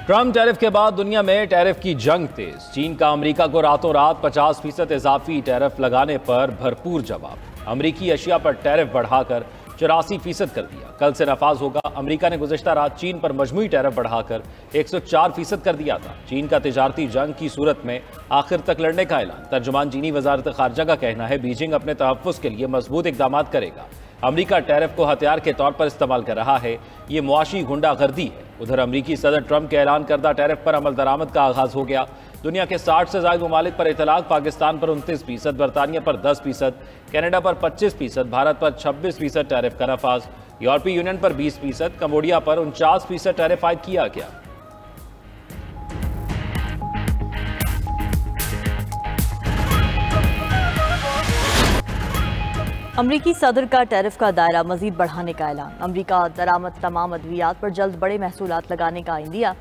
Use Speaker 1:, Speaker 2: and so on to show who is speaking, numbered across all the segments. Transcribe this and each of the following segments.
Speaker 1: Trump tariff के बाद दुनिया में टैरिफ की जंग तेज। चीन का अमेरिका को रातों रात 50% इजाफी टैरिफ लगाने पर भरपूर जवाब। अमेरिकी अशिया पर टैरिफ बढ़ाकर 84% कर दिया। कल से नफाज होगा। अमेरिका ने गुज़िश्ता रात चीन पर मजमूई टैरिफ बढ़ाकर 104% कर दिया था। चीन का तिजारती जंग की सूरत में आखिर तक लड़ने का ऐलान। तर्जुमान चीनी वजारत खारजा का कहना है बीजिंग अपने तहफ़्फ़ुज़ के लिए मजबूत इक़दाम करेगा। अमेरिका टैरिफ को हथियार के तौर पर इस्तेमाल कर रहा है। ये मुआशी गुंडागर्दी है। उधर अमेरिकी सदर ट्रंप के ऐलान करदा टैरिफ पर अमल दरामद का आगाज हो गया। दुनिया के 60 से ज़ायद ममालिक पर इतलाक, पाकिस्तान पर 29%, बरतानिया पर 10%, कनाडा पर 25%, भारत पर 26% टैरिफ का नफाज, यूरोपीय यूनियन पर 20%, कंबोडिया पर 49% टैरिफ आयद किया गया।
Speaker 2: अमरीकी सदर का टैरिफ का दायरा मजीद बढ़ाने का ऐलान। अमरीका दरामद तमाम अद्वियात पर जल्द बड़े महसूलात लगाने का इंदिया।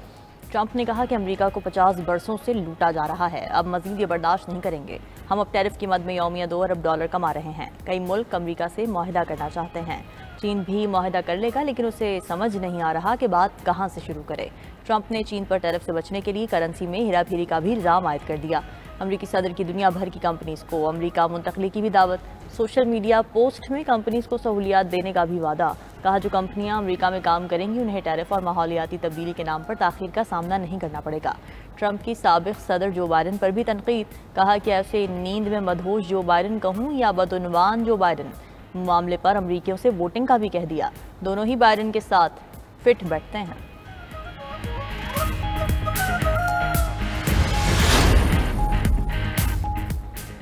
Speaker 2: ट्रंप ने कहा कि अमरीका को 50 बरसों से लूटा जा रहा है, अब मजीद ये बर्दाश्त नहीं करेंगे। हम अब टैरिफ की मद में यौमिया $2 अरब कमा रहे हैं। कई मुल्क अमरीका से मुआहदा करना चाहते हैं। चीन भी मुआहदा कर लेगा, लेकिन उसे समझ नहीं आ रहा कि बात कहाँ से शुरू करे। ट्रंप ने चीन पर टैरिफ से बचने के लिए करेंसी में हेरा फेरी का भी इल्ज़ाम आयद कर दिया। अमरीकी सदर की दुनिया भर की कंपनीज को अमरीका मुंतकली की भी दावत। सोशल मीडिया पोस्ट में कंपनीज को सहूलियात देने का भी वादा। कहा जो कंपनियां अमेरिका में काम करेंगी उन्हें टैरिफ और माहौलियाती तब्दीली के नाम पर ताखीर का सामना नहीं करना पड़ेगा। ट्रंप की साबिक सदर जो बाइडन पर भी तनकीद। कहा कि ऐसे नींद में मदहोश जो बाइडन कहूँ या बदउनवान जो बाइडन, मामले पर अमरीकियों से वोटिंग का भी कह दिया। दोनों ही बाइडन के साथ फिट बैठते हैं।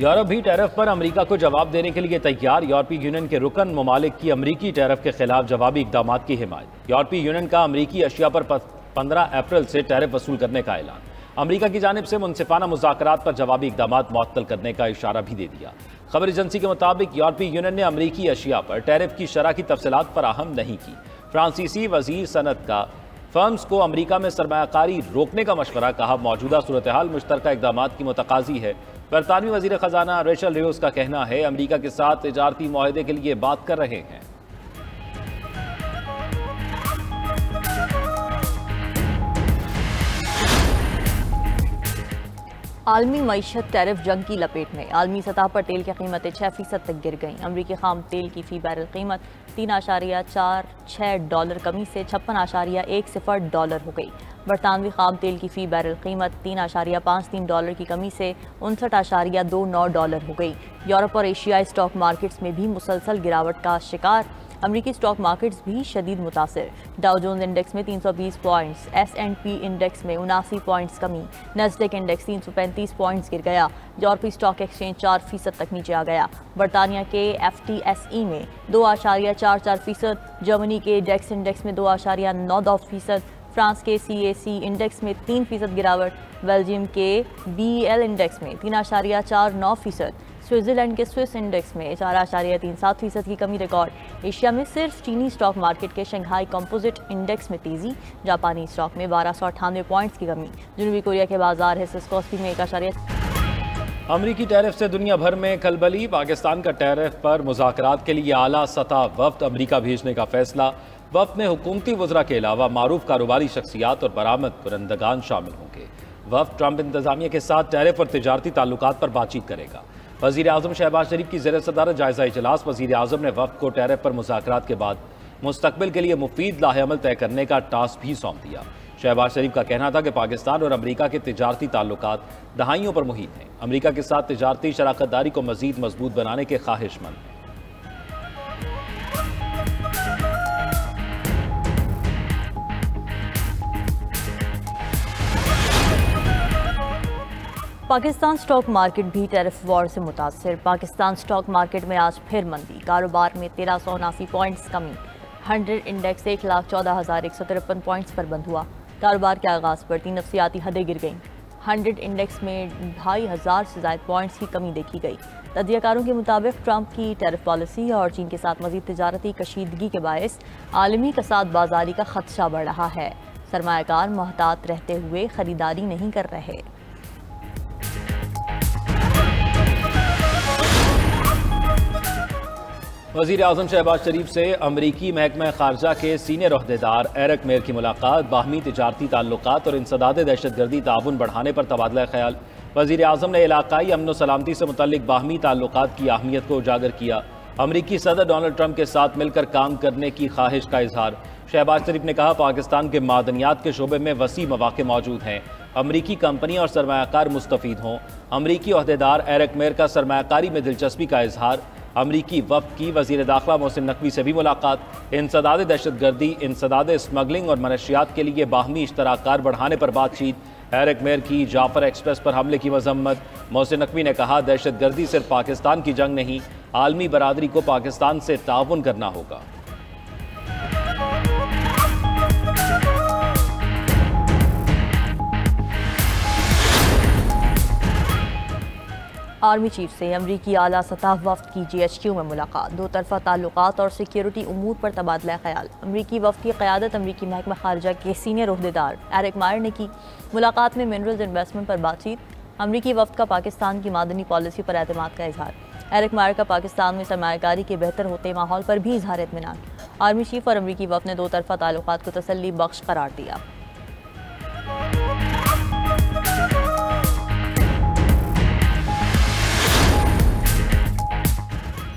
Speaker 1: यूरोप भी टैरिफ पर अमेरिका को जवाब देने के लिए तैयार। यूरोपीय यूनियन के रुकन ममालिक की अमेरिकी टैरिफ के खिलाफ जवाबी इकदाम की हिमायत। यूरोपीय यूनियन का अमेरिकी अशिया पर 15 अप्रैल से टैरिफ वसूल करने का ऐलान। अमेरिका की जानिब से मुनसिफाना मुज़ाकरात पर जवाबी इकदाम मुअत्तल करने का इशारा भी दे दिया। खबर एजेंसी के मुताबिक यूरोपीय यूनियन ने अमेरिकी अशिया पर टैरिफ की शरह की तफसीलात फराहम नहीं की। फ्रांसीसी वजीर सनत का फर्म्स को अमेरिका में सरमायाकारी रोकने का मशवरा। कहा मौजूदा सूरत हाल मुश्तरका इकदाम की मुतकाजी है। बरतानवी वजीर खजाना रेचल रियोस का कहना है अमेरिका के साथ तिजारती मुआहदे के लिए बात कर रहे हैं।
Speaker 2: आलमी मईशत टैरिफ जंग की लपेट में। आलमी सतह पर तेल की कीमतें 6% तक गिर गईं। अमरीकी खाम तेल की फी बैरल कीमत $3.46 कमी से $56.10 हो गई। बरतानवी खाम तेल की फी बैरल कीमत $3.53 की कमी से $59.29 हो गई। यूरोप और एशियाई स्टॉक मार्केट्स में भी मुसलसल गिरावट का शिकार। अमरीकी स्टॉक मार्केट्स भी शदीद मुतासिर। डाउ जोन्स इंडेक्स में 320 पॉइंट्स, S&P इंडेक्स में 79 पॉइंट्स कमी, नेस्डेक इंडेक्स 335 पॉइंट्स गिर गया। यूरोपीय स्टॉक एक्सचेंज 4% तक नीचे आ गया। बरतानिया के FTSE में 2.44%, जर्मनी के डेक्स इंडेक्स में 2.92%, फ्रांस के CAC इंडेक्स में 3% गिरावट, बेल्जियम के BEL इंडेक्स में 3.49%, स्विट्जरलैंड के स्विस इंडेक्स में 4.37% की कमी रिकॉर्ड। एशिया में सिर्फ चीनी स्टॉक मार्केट के शंघाई कंपोजिट इंडेक्स में तेजी। जापानी स्टॉक में 1298 पॉइंट्स की कमी। जनूबी कोरिया के बाजार है सिस्कोस्पी में 1.
Speaker 1: अमरीकी टैरिफ से दुनिया भर में खलबली। पाकिस्तान का टैरिफ पर मुज़ाकरात के लिए आला सतह वफ्द अमरीका भेजने का फैसला। वफ्द में हुकूमती वज़रा के अलावा मारूफ कारोबारी शख्सियात और बरामद कुरंदगान शामिल होंगे। वफ्द ट्रंप इंतजामिया के साथ टैरिफ और तिजारती ताल्लुकात पर बातचीत करेगा। वज़ीर आज़म शहबाज शरीफ की ज़ेर सदारत जायज़ा इजलास। वज़ीर आज़म ने वफ्द को टैरिफ पर मुज़ाकरात के बाद मुस्तक़बिल के लिए मुफीद लाहेअमल तय करने का टास्क भी सौंप दिया। शहबाज शरीफ का कहना था कि पाकिस्तान और अमरीका के तिजारती ताल्लुकात दहाइयों पर मुहित हैं। अमरीका के साथ तिजारती शराकत दारी को मज़ीद मजबूत बनाने के ख्वाहिशमंद हैं।
Speaker 2: पाकिस्तान स्टॉक मार्केट भी टैरिफ वॉर से मुतासिर। पाकिस्तान स्टॉक मार्केट में आज फिर मंदी। कारोबार में 1379 पॉइंट्स कमी। 100 इंडेक्स 1,14,153 पॉइंट्स पर बंद हुआ। कारोबार के आगाज़ पर 3 नफ्सियाती हदें गिर गईं। 100 इंडेक्स में 2,500 से ज़ायद पॉइंट्स की कमी देखी गई। तज्ज़ियाकारों के मुताबिक ट्रंप की टैरिफ पॉलिसी और चीन के साथ मज़ीद तिजारती कशीदगी के बायस आलमी कसाद बाजारी का खदशा बढ़ रहा है। सरमायाकार मोहतात रहते हुए ख़रीदारी नहीं कर रहे।
Speaker 1: वज़ीर आज़म शहबाज शरीफ से अमरीकी महकमा खारजा के सीनियर ओहदेदार एरिक मेयर की मुलाकात, बाहमी तिजारती ताल्लुकात और इंसदाद दहशतगर्दी ताउन बढ़ाने पर तबादला ख्याल। वज़ीर आज़म ने इलाकाई अमन व सलामती से मुतल्लिक बाहमी ताल्लुकात की अहमियत को उजागर किया। अमरीकी सदर डोनाल्ड ट्रंप के साथ मिलकर काम करने की ख्वाहिश का इजहार। शहबाज शरीफ ने कहा, पाकिस्तान के मादनियात के शोबे में वसी मौक़े मौजूद हैं, अमरीकी कंपनी और सरमायाकार मुस्तफ़ीद हों। अमरीकी ओहदेदार एरिक मेयर का सरमायाकारी में दिलचस्पी का इजहार। अमरीकी वफ़द की वज़ीर दाखिला मोहसिन नकवी से भी मुलाकात। इंसदाद दहशतगर्दी, इंसदाद स्मगलिंग और मनशियात के लिए बाहमी इश्तराकार बढ़ाने पर बातचीत। एरिक मेयर की जाफर एक्सप्रेस पर हमले की मजम्मत। मोहसिन नकवी ने कहा, दहशतगर्दी सिर्फ पाकिस्तान की जंग नहीं, आलमी बरादरी को पाकिस्तान से ताउन करना होगा।
Speaker 2: आर्मी चीफ से अमरीकी आला सतह वफ़द की GHQ में मुलाकात। दो तरफ़ा ताल्लुकात और सिक्योरिटी उमूर पर तबादला ख्याल। अमरीकी वफ़द की क़यादत अमरीकी महकमा खारजा के सीनियर ओहदेदार एरिक मेयर ने की। मुलाकात में मिनरल्स इन्वेस्टमेंट पर बातचीत। अमरीकी वफ़द का पाकिस्तान की मादनी पॉलिसी पर एतमाद का इजहार। एरिक मेयर का पाकिस्तान में सरमायाकारी के बेहतर होते माहौल पर भी इजहार इत्मीनान। आर्मी चीफ और अमरीकी वफ़द ने दो तरफ़ा ताल्लुकात को तसल्ली बख्श करार दिया।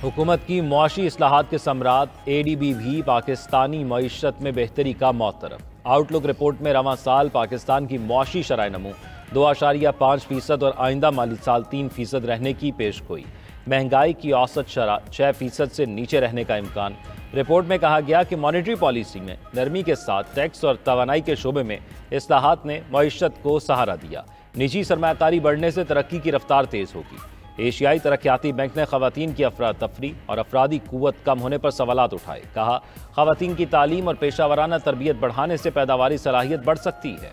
Speaker 1: हुकूमत की मुआशी इस्लाहात के समरात ADB भी पाकिस्तानी मईशत में बेहतरी का मौतरफ। आउटलुक रिपोर्ट में रवां साल पाकिस्तान की मुआशी शराय नमू 2.5% और आइंदा माली साल 3% रहने की पेश गोई। महंगाई की औसत शरह 6% से नीचे रहने का इम्कान। रिपोर्ट में कहा गया कि मॉनेटरी पॉलिसी में नरमी के साथ टैक्स और तवानाई के शोबे में इस्लाहात ने मईशत को सहारा दिया। निजी सरमायाकारी बढ़ने से तरक्की की रफ्तार तेज होगी। एशियाई तरक्याती बैंक ने खवातीन की अफरा तफरी और अफरादी कुव्वत कम होने पर सवालात उठाए। कहा, खवातीन की तालीम और पेशा वराना तरबियत बढ़ाने से पैदावारी सलाहियत बढ़ सकती है।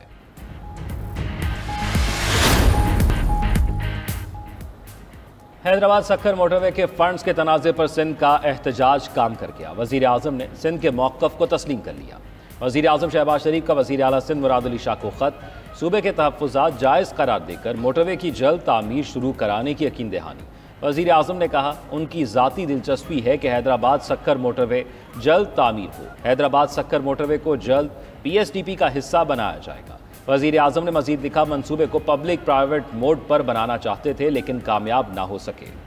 Speaker 1: हैदराबाद सक्खर मोटरवे के फंड्स के तनाज़े पर सिंध का एहतजाज काम कर गया। वज़ीर आज़म ने सिंध के मौक़िफ़ को तस्लीम कर लिया। वज़ीर आज़म शहबाज शरीफ का वज़ीर आला सिंध मुराद अली शाह को ख़त। सूबे के तहफ़्फ़ुज़ात जायज़ करार देकर मोटरवे की जल्द तामीर शुरू कराने की यकीन दहानी। वज़ीर आज़म ने कहा, उनकी ज़ाती दिलचस्पी है कि हैदराबाद सक्खर मोटरवे जल्द तामीर हो। हैदराबाद सक्खर मोटरवे को जल्द PSDP का हिस्सा बनाया जाएगा। वज़ीर आज़म ने मज़ीद लिखा, मनसूबे को पब्लिक प्राइवेट मोड पर बनाना चाहते थे लेकिन कामयाब ना हो सके।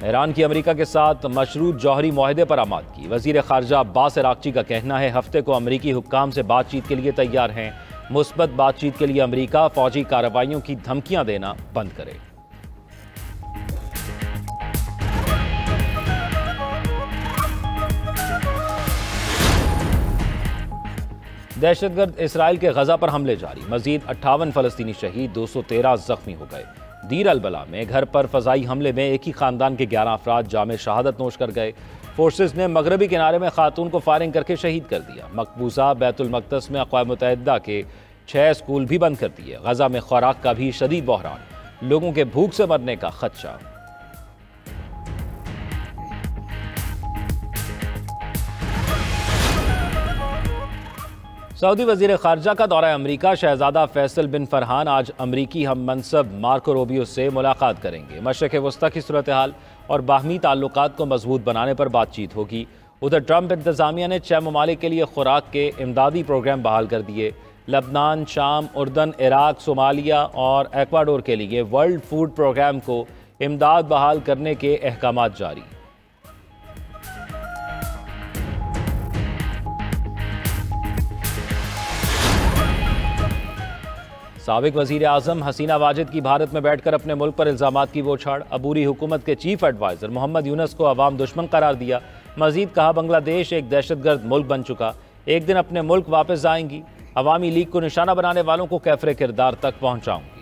Speaker 1: ईरान की अमेरिका के साथ मशरूत जौहरी मुआहदे पर आमादगी। वज़ीर ख़ारजा अब्बास इराक़ची का कहना है, हफ्ते को अमरीकी हुक्काम से बातचीत के लिए तैयार हैं। मुस्बत बातचीत के लिए अमरीका फ़ौजी कार्रवाइयों की धमकियां देना बंद करे। दहशतगर्द इसराइल के गजा पर हमले जारी। मजीद 58 फ़लस्तीनी शहीद, 213 जख्मी हो गए। दीर अल-बला में घर पर फ़ज़ाई हमले में एक ही ख़ानदान के 11 अफराद जामे शहादत नोश कर गए। फोर्सेस ने मगरबी किनारे में खातून को फायरिंग करके शहीद कर दिया। मकबूजा बैतुल मक़दस में अक़वाम मुत्तहिदा के 6 स्कूल भी बंद कर दिए। गजा में खुराक का भी शदीद बहरान, लोगों के भूख से मरने का खदशा। सऊदी वज़ीर ख़ारजा का दौरा अमरीका। शहज़ादा फैसल बिन फरहान आज अमरीकी हम मनसब मार्को रूबियो से मुलाकात करेंगे। मशरिक़ वस्ता की सूरत हाल और बाहमी ताल्लुकात को मजबूत बनाने पर बातचीत होगी। उधर ट्रंप इंतज़ामिया ने 6 ममालिक के लिए खुराक के इमदादी प्रोग्राम बहाल कर दिए। लबनान, शाम, उर्दन, इराक, सोमालिया और एक्वाडोर के लिए वर्ल्ड फूड प्रोग्राम को इमदाद बहाल करने के अहकामात जारी। साबिक वज़ीर आज़म हसीना वाजिद की भारत में बैठकर अपने मुल्क पर इल्ज़ामात की बौछार। अबूरी हुकूमत के चीफ एडवाइज़र मोहम्मद यूनुस को अवाम दुश्मन करार दिया। मजीद कहा, बांग्लादेश एक दहशतगर्द मुल्क बन चुका, एक दिन अपने मुल्क वापस आएंगी। अवामी लीग को निशाना बनाने वालों को कैफरे किरदार तक पहुँचाऊंगी।